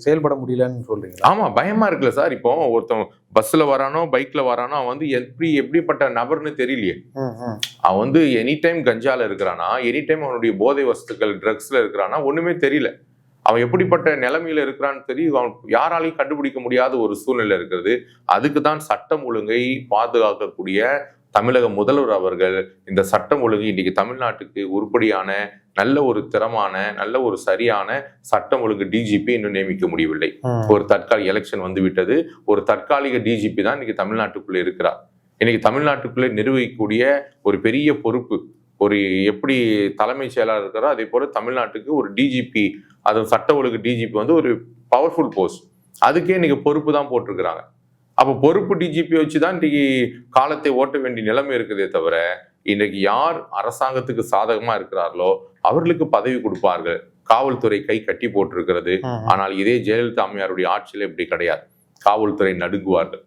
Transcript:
செயல்பட முடியலன்னு சொல்றீங்களா? ஆமா, பயமா இருக்குல்ல சார். இப்போ ஒருத்தன் பஸ்ல வரானோ பைக்ல வரானோ அவன் வந்து எப்படிப்பட்ட நபர்னு தெரியலையே. அவன் வந்து எனி டைம் கஞ்சால இருக்கிறானா, எனி டைம் அவனுடைய போதை வஸ்துக்கள் ட்ரக்ஸ்ல இருக்கிறானா ஒண்ணுமே தெரியல. அவன் எப்படிப்பட்ட நிலைமையில இருக்கிறான்னு தெரியும், அவன் யாராலையும் கண்டுபிடிக்க முடியாத ஒரு சூழ்நிலை இருக்கிறது. அதுக்கு தான் சட்டம் ஒழுங்கை பாதுகாக்கக்கூடிய தமிழக முதல்வர் அவர்கள் இந்த சட்டம் ஒழுங்கு இன்னைக்கு தமிழ்நாட்டுக்கு உருப்படியான நல்ல ஒரு திறமான நல்ல ஒரு சரியான சட்டம் ஒழுங்கு டிஜிபி இன்னும் நியமிக்க முடியவில்லை. ஒரு தற்காலிக எலெக்ஷன் வந்து விட்டது. ஒரு தற்காலிக டிஜிபி தான் இன்னைக்கு தமிழ்நாட்டுக்குள்ள இருக்கிறார். இன்னைக்கு தமிழ்நாட்டுக்குள்ளே நிர்வகிக்கக்கூடிய ஒரு பெரிய பொறுப்பு, ஒரு எப்படி தலைமைச் செயலாளர் இருக்கிறோ அதே போல தமிழ்நாட்டுக்கு ஒரு டிஜிபி, அது சட்ட ஒழுங்கு டிஜிபி வந்து ஒரு பவர்ஃபுல் போஸ்ட். அதுக்கே இன்னைக்கு பொறுப்பு தான் போட்டிருக்கிறாங்க. அப்போ பொறுப்பு டிஜிபி வச்சுதான் இன்னைக்கு காலத்தை ஓட்ட வேண்டிய நிலைமை இருக்குதே தவிர, இன்னைக்கு யார் அரசாங்கத்துக்கு சாதகமா இருக்கிறார்களோ அவர்களுக்கு பதவி கொடுப்பார்கள். காவல்துறை கை கட்டி போட்டிருக்கிறது. ஆனால் இதே ஜெயலலிதா அம்மையாருடைய ஆட்சியில இப்படி கிடையாது. காவல்துறை நடுங்குவார்கள்.